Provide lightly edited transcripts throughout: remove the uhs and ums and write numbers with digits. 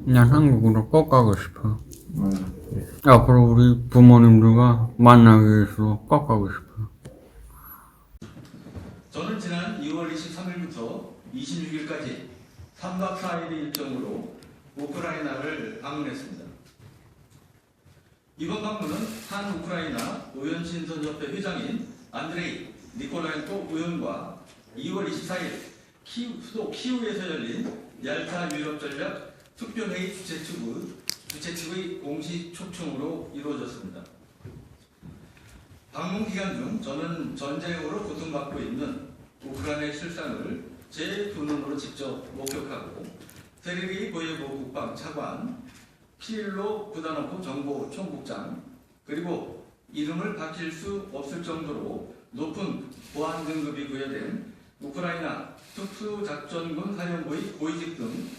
난 한국으로 꼭 가고 싶어. 앞으로 우리 부모님들과 만나기 위해서 꼭 가고 싶어. 저는 지난 2월 23일부터 26일까지 3박 4일의 일정으로 우크라이나를 방문했습니다. 이번 방문은 한 우크라이나 노연신선협회 회장인 안드레이 니콜라엔코 의원과 2월 24일 수도 키우에서 열린 얄타 유럽전략 특별회의 주최 측의 공식 초청으로 이루어졌습니다. 방문 기간 중 저는 전쟁으로 고통받고 있는 우크라이나의 실상을 제 두 눈으로 직접 목격하고 세르게이 보예보 국방차관, 키릴로 부다노프 정보총국장, 그리고 이름을 밝힐 수 없을 정도로 높은 보안 등급이 부여된 우크라이나 특수작전군 사령부의 고위직 등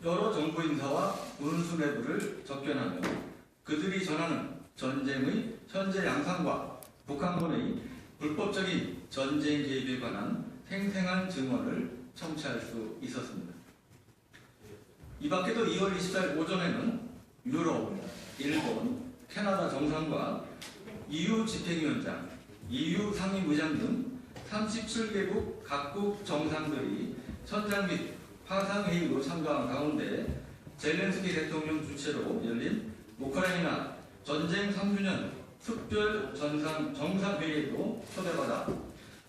여러 정부 인사와 군 수뇌부를 접견하며 그들이 전하는 전쟁의 현재 양상과 북한군의 불법적인 전쟁 개입에 관한 생생한 증언을 청취할 수 있었습니다. 이 밖에도 2월 24일 오전에는 유럽, 일본, 캐나다 정상과 EU 집행위원장, EU 상임의장 등 37개국 각국 정상들이 현장 및 화상회의로 참가한 가운데 젤렌스키 대통령 주최로 열린 우크라이나 전쟁 3주년 특별 정상회의에도 초대받아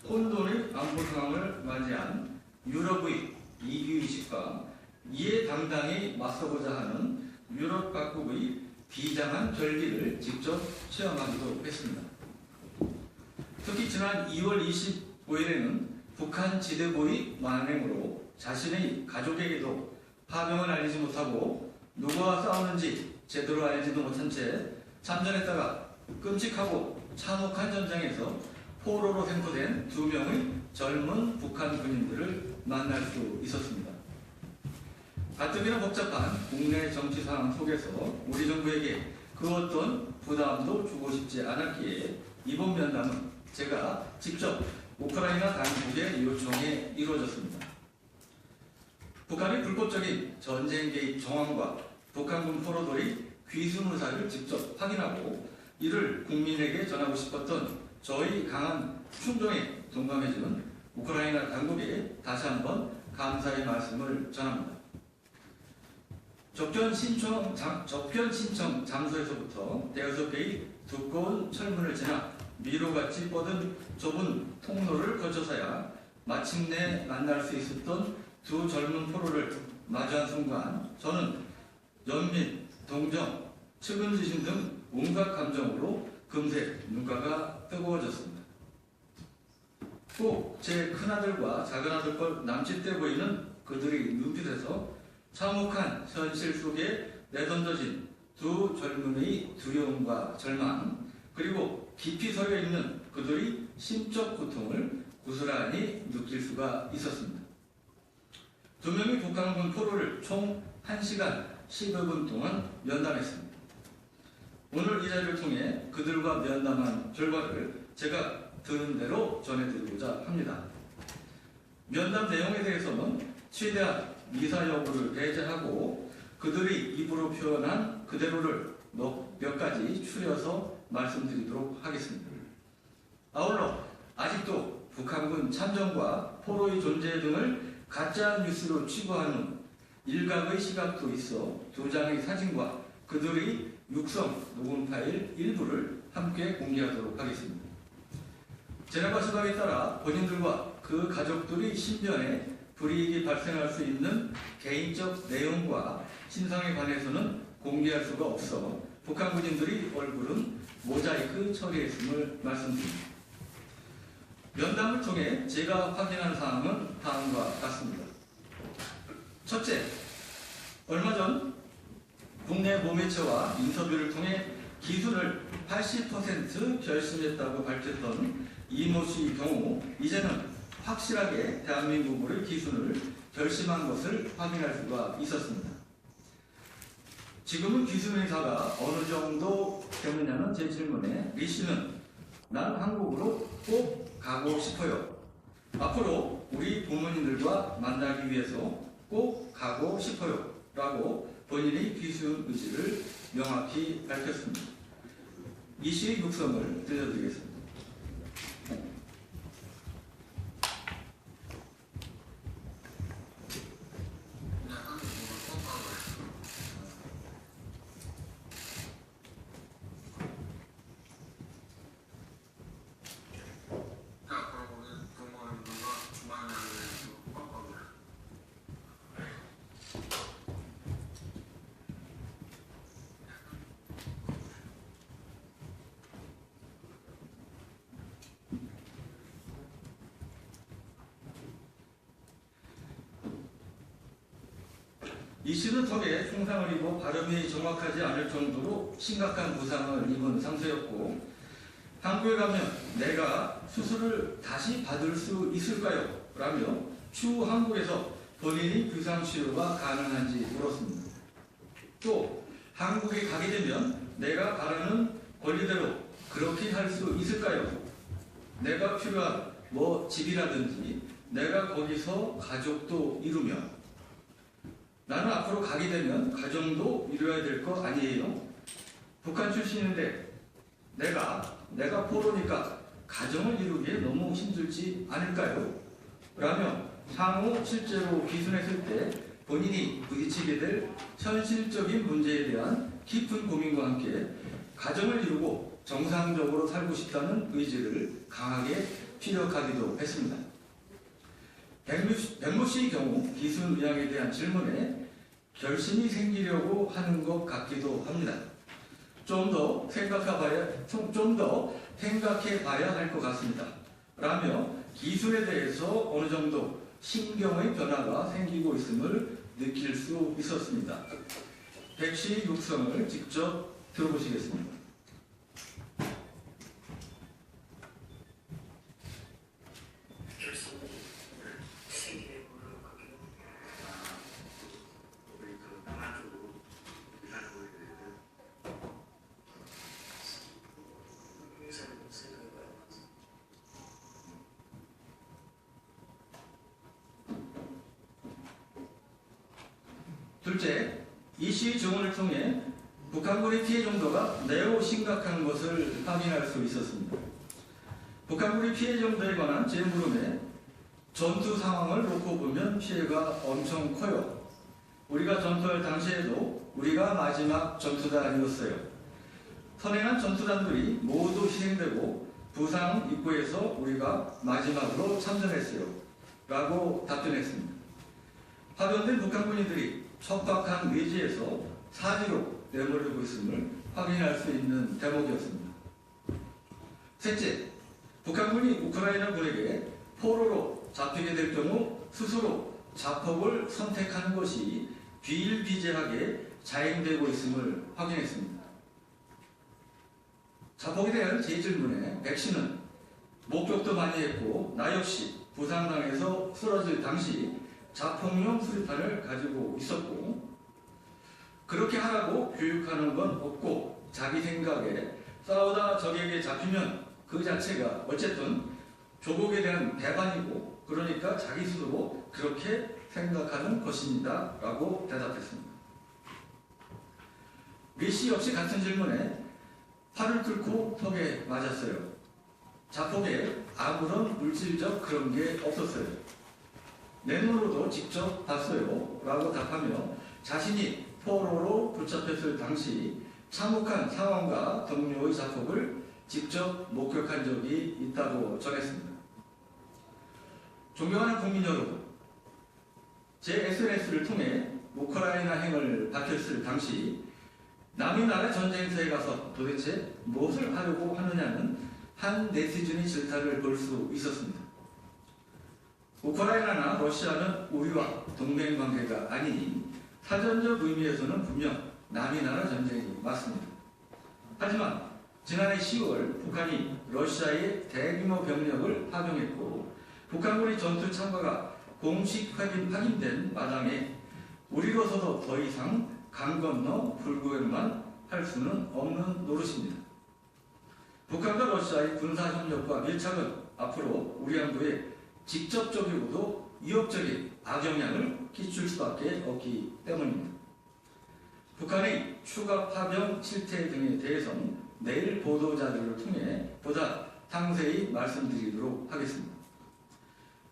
혼돈의 안보 상황을 맞이한 유럽의 이기의식과 이에 당당히 맞서고자 하는 유럽 각국의 비장한 결기를 직접 체험하기도 했습니다. 특히 지난 2월 25일에는 북한 지도부의 만행으로 자신의 가족에게도 파병을 알리지 못하고 누구와 싸우는지 제대로 알지도 못한 채 참전했다가 끔찍하고 참혹한 전장에서 포로로 생포된 2명의 젊은 북한 군인들을 만날 수 있었습니다. 가뜩이나 복잡한 국내 정치 상황 속에서 우리 정부에게 그 어떤 부담도 주고 싶지 않았기에 이번 면담은 제가 직접 우크라이나 당국의 요청에 이루어졌습니다. 북한의 불법적인 전쟁 개입 정황과 북한군 포로들의 귀순 의사를 직접 확인하고 이를 국민에게 전하고 싶었던 저희 강한 충동에 동감해주는 우크라이나 당국에 다시 한번 감사의 말씀을 전합니다. 접견 신청 장소에서부터 대여섯 개의 두꺼운 철문을 지나 미로같이 뻗은 좁은 통로를 거쳐서야 마침내 만날 수 있었던 두 젊은 포로를 마주한 순간 저는 연민, 동정, 측은지심 등 온갖 감정으로 금세 눈가가 뜨거워졌습니다. 꼭 제 큰아들과 작은아들 걸 남짓돼 보이는 그들의 눈빛에서 참혹한 현실 속에 내던져진 두 젊은이의 두려움과 절망, 그리고 깊이 서려 있는 그들의 심적 고통을 고스란히 느낄 수가 있었습니다. 2명의 북한군 포로를 총 1시간 10여 분 동안 면담했습니다. 오늘 이 자리를 통해 그들과 면담한 결과를 제가 들은 대로 전해드리고자 합니다. 면담 내용에 대해서는 최대한 미사 여부를 배제하고 그들이 입으로 표현한 그대로를 몇 가지 추려서 말씀드리도록 하겠습니다. 아울러 아직도 북한군 참전과 포로의 존재 등을 가짜 뉴스로 치부하는 일각의 시각도 있어 두 장의 사진과 그들의 육성 녹음 파일 일부를 함께 공개하도록 하겠습니다. 제네바 수박에 따라 본인들과 그 가족들의 신변에 불이익이 발생할 수 있는 개인적 내용과 신상에 관해서는 공개할 수가 없어 북한 군인들의 얼굴은 모자이크 처리했음을 말씀드립니다. 면담을 통해 제가 확인한 사항은 다음과 같습니다. 첫째, 얼마 전 국내 모매체와 인터뷰를 통해 기술을 80% 결심했다고 밝혔던 이모 씨의 경우 이제는 확실하게 대한민국의 기술을 결심한 것을 확인할 수가 있었습니다. 지금은 기술 행사가 어느 정도 되느냐는 제 질문에 리 씨는 난 한국으로 꼭 가고 싶어요. 앞으로 우리 부모님들과 만나기 위해서 꼭 가고 싶어요. 라고 본인의 비수용 의지를 명확히 밝혔습니다. 이 시의 육성을 들려드리겠습니다. 이 씨는 턱에 총상을 입어 발음이 정확하지 않을 정도로 심각한 부상을 입은 상태였고, 한국에 가면 내가 수술을 다시 받을 수 있을까요? 라며 추후 한국에서 본인이 부상 치료가 가능한지 물었습니다. 또 한국에 가게 되면 내가 바라는 권리대로 그렇게 할 수 있을까요? 내가 필요한 집이라든지 내가 거기서 가족도 이루며 나는 앞으로 가게 되면 가정도 이루어야 될 거 아니에요? 북한 출신인데 내가 포로니까 가정을 이루기에 너무 힘들지 않을까요? 라며 향후 실제로 귀순했을 때 본인이 부딪히게 될 현실적인 문제에 대한 깊은 고민과 함께 가정을 이루고 정상적으로 살고 싶다는 의지를 강하게 피력하기도 했습니다. 백모 씨의 경우 기순 의학에 대한 질문에 결심이 생기려고 하는 것 같기도 합니다. 좀 더 생각해 봐야 할 것 같습니다. 라며 기순에 대해서 어느 정도 신경의 변화가 생기고 있음을 느낄 수 있었습니다. 백 씨의 육성을 직접 들어보시겠습니다. 둘째, 이 시의 증언을 통해 북한군의 피해 정도가 매우 심각한 것을 확인할 수 있었습니다. 북한군의 피해 정도에 관한 제 물음에 전투 상황을 놓고 보면 피해가 엄청 커요. 우리가 전투할 당시에도 우리가 마지막 전투단이었어요. 선행한 전투단들이 모두 희생되고 부상 입구에서 우리가 마지막으로 참전했어요. 라고 답변했습니다. 파견된 북한군인들이 척박한 외지에서 사지로 내몰리고 있음을 확인할 수 있는 대목이었습니다. 셋째, 북한군이 우크라이나 군에게 포로로 잡히게 될 경우 스스로 자폭을 선택하는 것이 비일비재하게 자행되고 있음을 확인했습니다. 자폭에 대한 제 질문에 백 씨는 목격도 많이 했고 나 역시 부상당해서 쓰러질 당시 자폭용 수류탄을 가지고 있었고 그렇게 하라고 교육하는 건 없고 자기 생각에 싸우다 적에게 잡히면 그 자체가 어쨌든 조국에 대한 배반이고 그러니까 자기 스스로 그렇게 생각하는 것입니다. 라고 대답했습니다. 리 씨 역시 같은 질문에 팔을 뚫고 턱에 맞았어요. 자폭에 아무런 물질적 그런 게 없었어요. 내 눈으로도 직접 봤어요. 라고 답하며 자신이 포로로 붙잡혔을 당시 참혹한 상황과 동료의 자폭을 직접 목격한 적이 있다고 전했습니다. 존경하는 국민 여러분, 제 SNS를 통해 우크라이나 행을 밝혔을 당시 남의 나라 전쟁터에 가서 도대체 무엇을 하려고 하느냐는 한 네티즌의 질타를 볼 수 있었습니다. 우크라이나나 러시아는 우리와 동맹관계가 아니니 사전적 의미에서는 분명 남의 나라 전쟁이 맞습니다. 하지만 지난해 10월 북한이 러시아에 대규모 병력을 파병했고 북한군의 전투 참가가 공식 확인된 마당에 우리로서도 더 이상 강 건너 불구경만 할 수는 없는 노릇입니다. 북한과 러시아의 군사협력과 밀착은 앞으로 우리 안보에 직접적이고도 위협적인 악영향을 끼칠 수밖에 없기 때문입니다. 북한의 추가 파병 실태 등에 대해서는 내일 보도자료를 통해 보다 상세히 말씀드리도록 하겠습니다.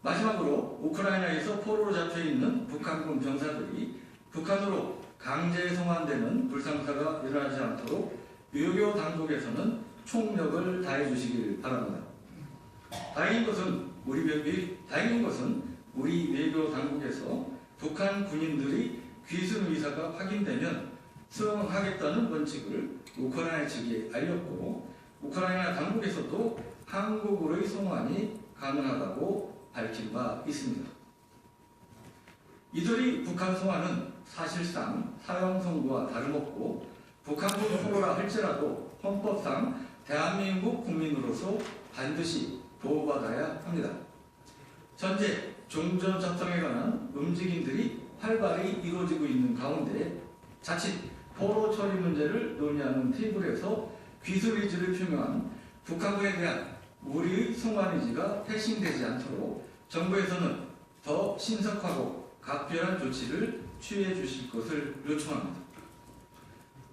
마지막으로 우크라이나에서 포로로 잡혀있는 북한군 병사들이 북한으로 강제 송환되는 불상사가 일어나지 않도록 외교 당국에서는 총력을 다해 주시길 바랍니다. 다행인 것은 우리 외교 당국에서 북한 군인들이 귀순 의사가 확인되면 수용하겠다는 원칙을 우크라이나 측에 알렸고 우크라이나 당국에서도 한국으로의 송환이 가능하다고 밝힌 바 있습니다. 이들이 북한 송환은 사실상 사형 선고와 다름없고 북한군 포로라 할지라도 헌법상 대한민국 국민으로서 반드시 보호받아야 합니다. 현재 종전 작성에 관한 움직임들이 활발히 이루어지고 있는 가운데 자칫 포로 처리 문제를 논의하는 테이블에서 귀순 의지를 표명한 북한군에 대한 우리의 송환 의지가 패싱되지 않도록 정부에서는 더 신속하고 각별한 조치를 취해 주실 것을 요청합니다.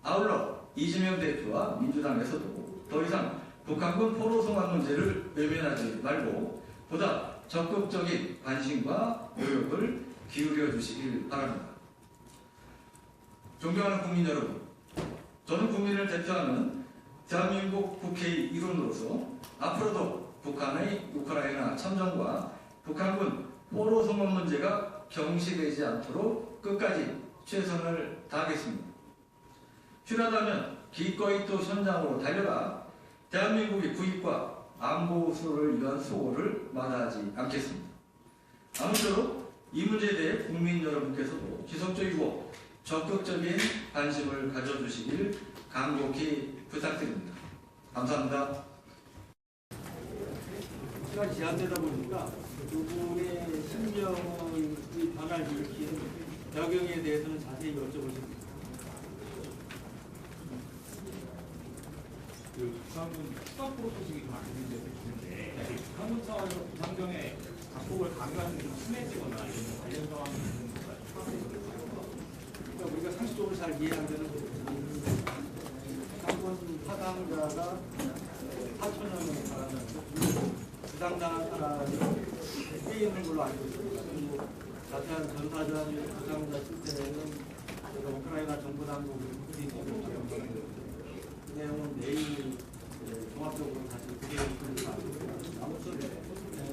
아울러 이재명 대표와 민주당에서도 더 이상 북한군 포로 송환 문제를 외면하지 말고 보다 적극적인 관심과 노력을 기울여 주시길 바랍니다. 존경하는 국민 여러분, 저는 국민을 대표하는 대한민국 국회의 일원으로서 앞으로도 북한의 우크라이나 참전과 북한군 포로 송환 문제가 경시되지 않도록 끝까지 최선을 다하겠습니다. 필요하다면 기꺼이 또 현장으로 달려가 대한민국의 국익과 안보 수호를 위한 수고를 마다하지 않겠습니다. 아무쪼록 이 문제에 대해 국민 여러분께서도 지속적이고 적극적인 관심을 가져주시길 간곡히 부탁드립니다. 감사합니다. 시간이 제한되다 보니까 그분의 심정의 변화를 일으키는 작용에 대해서는 자세히 여쭤보십니다. 북한군 추가 포로 소식이 좀 안 들리는데 북한군 차원에서 부상병의 작곡을 강요하는 게 좀 심해지거나 이런 관련 상황이 있는 건가요? 그러니까 우리가 상식적으로 잘 이해하는 데는 북한군 사상자가 4천여 명에 달하면서 부상당한 사람이 꽤 있는 걸로 알고 있습니다. 그리고 자세한 전사자 및 부상자 실태는 우크라이나 정부 당국이 그 내용은 내일 종합적으로 다시 구체적으로 아무튼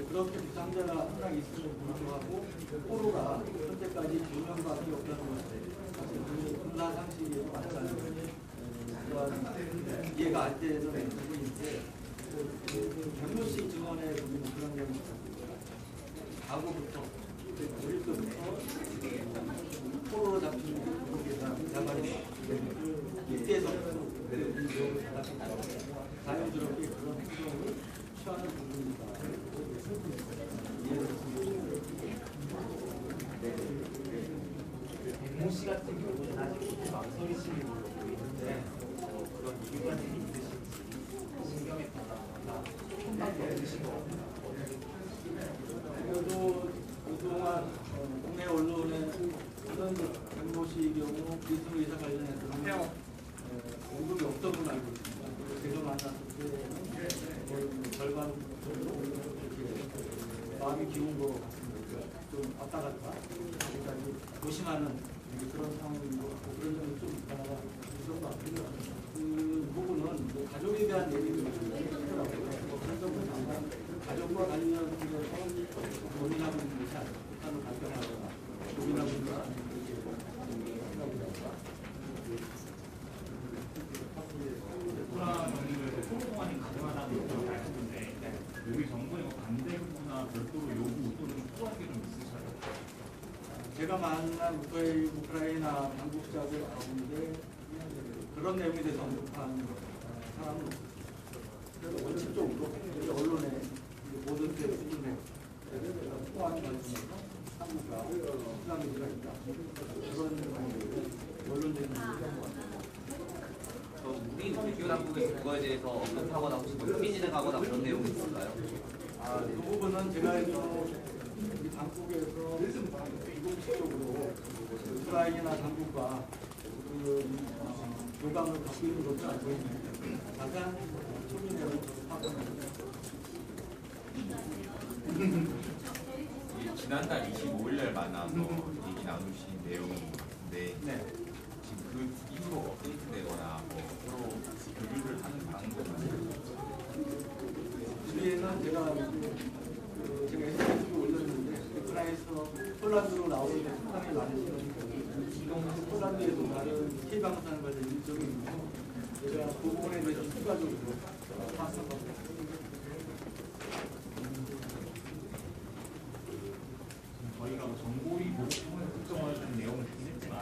그렇게 부상자가 항상 있음을 불구하고 포로가 현재까지 2명밖에 없다는 것에 사실 군사 상식에 맞다는 그런 이해가 안 되는 부분인데 경로씨 증언에 보면 그런 점이 있습니다. 과거부터 어릴 때부터 포로로 잡힌 자만이 이때서부터 자연스럽게 그런 행동을 취하는 부분이다. 백모 씨 같은 경우는 아직 망설이시는 걸로 보이는데 그런 이유관이 있으신지 신경에 따라 혼란도 없으신 것 같아요. 그래도 그동안 국내 언론에 어떤 백모 씨의 경우 기술 의사 관련해서는 언급이 없던 걸로 알고 있습니다. 제가 만났을 때는 거의 절반 정도 이렇게 마음이 기운 것 같습니다. 좀 왔다 갔다 아직까지 조심하는 그런 상황이고 그런 점이 좀 있다가 있었던 것 같고요. 그 부분은 뭐 가족에 대한 얘기를 하더라고요. 그런 점은 아마 가족과 관련해서 고민하고 있는 것이 아니고 북한을 발견하거나 고민하고 있는 것이 아니고 우크라이나 정부에서 포로 송환이 가능하다는 입장을 밝혔는데 여기 정부의 반대 후보나 별도로 요구 또는 투하는 게 좀 있으셔요? 제가 만난 우크라이나 당국자들 가운데 그런 내용에 대해서 언급한 사람은 없어요. 그래서 원칙적으로 언론에 모든 때 수준에 포함 관점에서 한국과 수상 의지가 있다. 그런 원론적인 얘기가 같아요. 우리 외교 당국에서 그거에 대해서 언급하거나 혹시 협의 진행하거나 그런 내용이 있을까요? 그 부분은 제가 알기로 우리 당국에서 공식적으로 우크라이나 당국과 교감을 갖고 있는 것도 알고 있는데 가장 초민회로 파악합니다. 지난달 25일 날 만나서 얘기 나누신 내용인데 네. 지금 그 이후로 업데이트되거나 뭐 서로 교류를 하는 방법은 뒤에는 제가 제가 SNS에 올렸는데 우크라이나에서 폴란드로 나오는데 상당히 많으시는 지금 폴란드에도 다른 K방사를 받은 일정이 있고 제가 그 부분에 대해서 추가적으로 파악하고 저희가 뭐 정보리 보고통을 특정을 준 내용을 주긴 했지만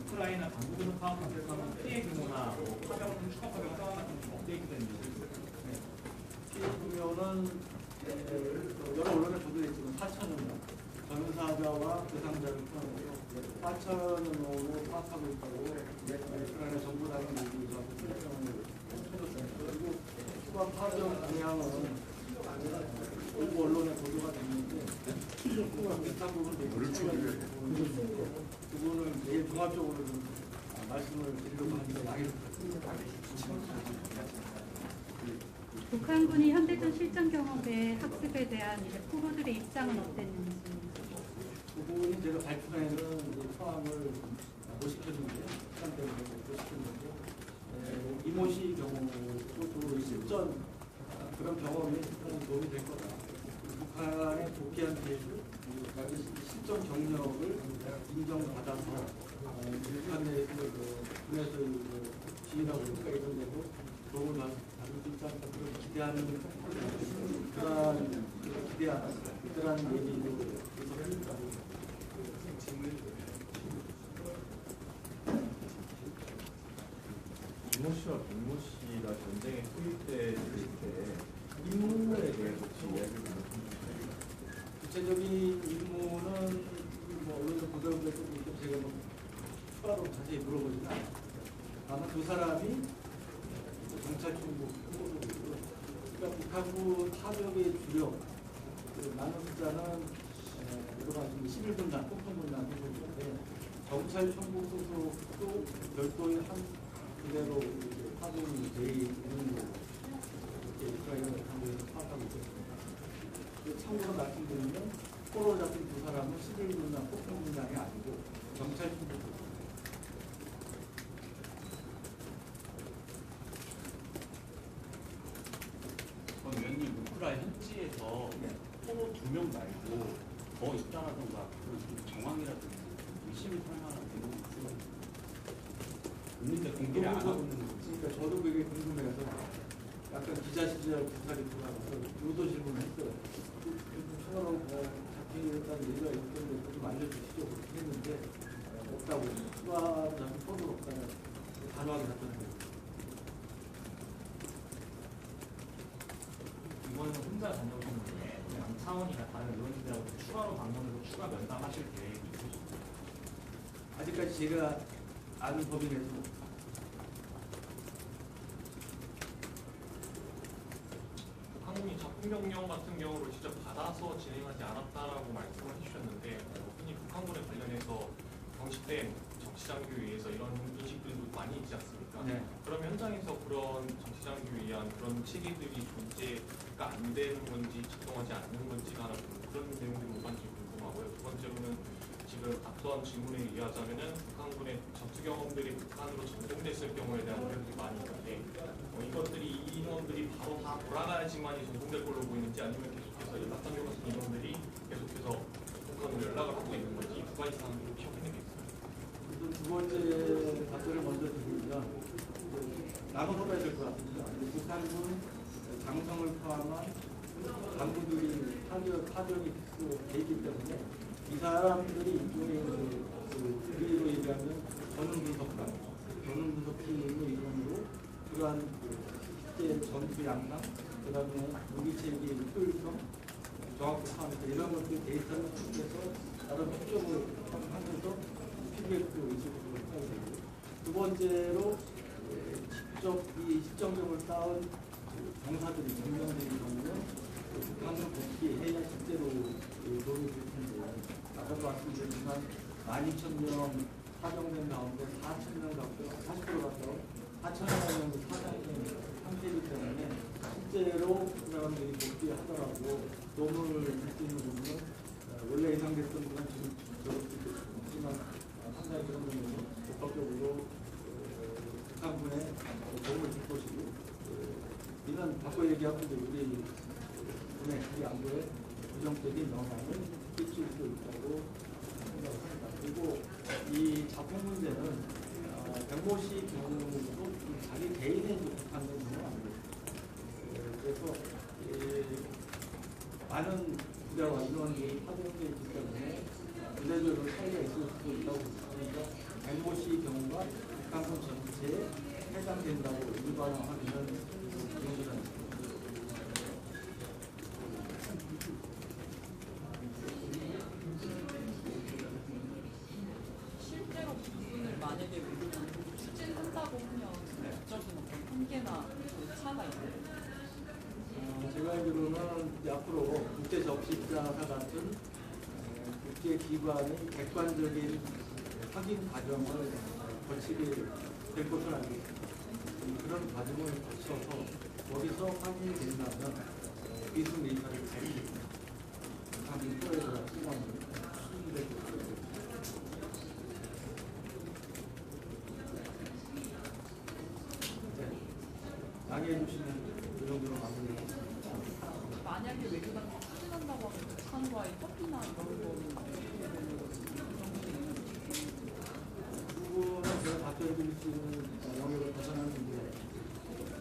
우크라이나 당국에서 파악한 데서는 피해 규모나 뭐 파병, 추가 파병 상황 같은 좀 업데이트된 내용이 있어요. 피해 보면은 여러 언론에 보도했지만 4천여 명 전사자와 부상자를 포함해서 4천여 명으로 파악하고 있다고 우크라이나 정부당이 얘기해서 설명을 해줬습니다. 그리고 추가 파병 방향은 일부 언론에 보도가 됐는데 비슷한 부분도 있고 그 부분을 내일 종합적으로 좀 말씀을 드리려고 하는데 양해 북한군이 현대전 실전 경험의 학습에 대한 이제 후보들의 입장은 어땠는지. 그 부분이 제가 발표에는 이제 포함을 못 시켰는데 시간 때문에 못 시켰는데 이모 씨 경우도 실전 그런 경험이 도움이 될 거다. 북한의 복귀한 뒤에 실전 경력을 인정받아서 북한 내에서 군에서 지휘라고 할까 이런 데도 도움을 받을 수 있지 않을까 그런 기대하는 그러한 얘기도 있습니다. 이모 씨와 김모 씨가 전쟁에 투입됐을 때 임무에 대해서 혹시 이야기를 좀 해주세요. 구체적인 임무는 뭐 언론에서 보도를 했고 제가 뭐 추가로 자세히 물어보지는 않아요. 다만 두 사람이 경찰 총국 후보들이고요. 그러니까 북한군 타격의 주력 많은 숫자는 여러 가지 11분단, 폭동분단 해보는데 경찰 총국 소속도 별도의 한 그대로 파동이 제일 있는 거고 이렇게 우크라이나 강도에서 파악하고 있습니다. 참고로 말씀드리면 포로 잡힌 두 사람은 11분단 폭동분단이 아니고 경찰 총국 위원님 우크라이나 현지에서 포로 2명 말고 더 있다라던가 그런 좀 정황이라든지 의심이 할 만한 내용이 있어요. 있는데 공개를 안 하고 있는 거지. 그러니까 저도 그게 궁금해서 약간 기자 시절 비슷하게 돌아가서 요도 질문을 했어요. 추가로 잡히겠다는 얘기가 있던데 좀 알려주시죠. 그렇게 했는데 없다고 추가 잡힌 포도 없다는 단호하게 답변해요. 이번에는 혼자 다녀오시는 분에 양 차원이나 다른 의원님들하고 추가로 방문해서 추가 면담하실 계획이 있으신가요? 아직까지 제가 아는 법인 내에서 북한군이 작품 명령 같은 경우를 직접 받아서 진행하지 않았다라고 말씀을 해주셨는데 흔히 북한군에 관련해서 경식된 정치장교에 의해서 이런 인식들도 많이 있지 않습니까? 네. 그러면 현장에서 그런 정치장교에 의한 그런 체계들이 존재가 안 되는 건지 작동하지 않는 건지가 하나 좀 그런 내용들이 뭐간지 궁금하고요. 두 번째로는 지금 앞선 질문에 의하자면은 북한군의 전투 경험들이 북한으로 전송됐을 경우에 대한 우려들이 많이 있는데 이것들이 이 인원들이 바로 다 돌아가야지만이 전송될 걸로 보이는지 아니면 계속해서 연락장교 같은 인원들이 계속해서 북한으로 연락을 하고 있는 건지 두 가지 사항들을 기억해내는 게 있어요. 두 번째 답변을 먼저 드리면 나눠서 봐야 될 것 같습니다. 북한군 장성을 포함한 간부들이 파견이 돼 있기 때문에 이 사람들이 일종의 우리로 얘기하면 전문분석팀의 이름으로 그러한 실제 전투 양상, 그 다음에 무기체계 효율성, 정확도 포함해서 이런 것들 데이터를 추적해서 나름 추적을 하면서 피드백도 있을 하게 되고 두 번째로 직접 이 실정적을 쌓은 병사들이 명령들이 경우는 북한군 복귀해야 실제로 도움이 될 텐데 아까도 말씀드렸지만 12,000명 파병된 가운데 4,000명 갖고 4천여 명 사장인 상태이기 때문에 실제로 그 사람들이 복귀하더라도 도움을 줄 수 있는 부분은 원래 예상됐던 분은 지금 적었지만 상당히 그런 부분은 복합적으로 북한군에 도움을 줄 것이고 이런 바꿔 얘기하고 우리 군의 우리 안보에 부정적인 영향을 끼칠 수 있다고 생각합니다. 그리고 이 자폭 문제는 백모 씨 경우도 자기 개인의 북한의 문제는 아니고 그래서 많은 부대와 인원들이 파견되어 있기 때문에 부대적으로 차이가 있을 수도 있다고 보니까 백모 씨 경우가 북한군 전체에 해당된다고 일반화하는 경우는 실제로 부분을 만약에 추진한다고 하면 법적인 어떤 한계나 그 차가 있나요? 제가 알기로는 이제 앞으로 국제 적십자사 같은 국제 기관의 객관적인 확인 과정을 거치게 될 것으로 알고 있습니다. 그런 과정을 거쳐서 거기서 확인이 된다면 비승 의사를 가리고 각 프로에 대한 수강을 수준될 것으로 알고 있습니다. 네. 양해해 주시면 이 정도로 마무리하겠습니다. 만약에 외교관이 추진한다고 하면 북한과의 협의나 이런 거는 어떻게 되는 부분은 제가 답변드릴 수 있는 영역을 벗어나는 문제.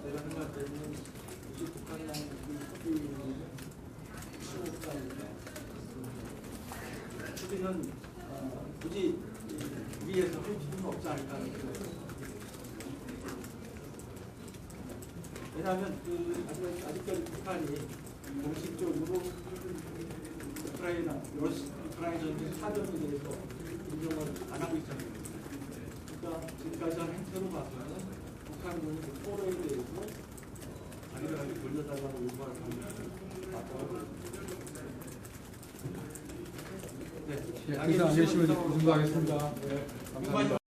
제가 생각할 때는 혹시 북한이랑 협의는 수업가니까 협의는 굳이 위에서 할 필요는 없지 않을까 하는 생각이 왜냐하면 아직까지 북한이 공식적으로 우크라이나 전쟁 사전에 대해서 인정을 안 하고 있잖아요. 그러니까 지금까지 한 행태로 봐서는 북한군이 포로에 대해서 자기들한테 돌려달라고 요구할 가능성이 맞다고 보입니다. 네, 기사 안 계시면 이 정도 하겠습니다. 네, 감사합니다.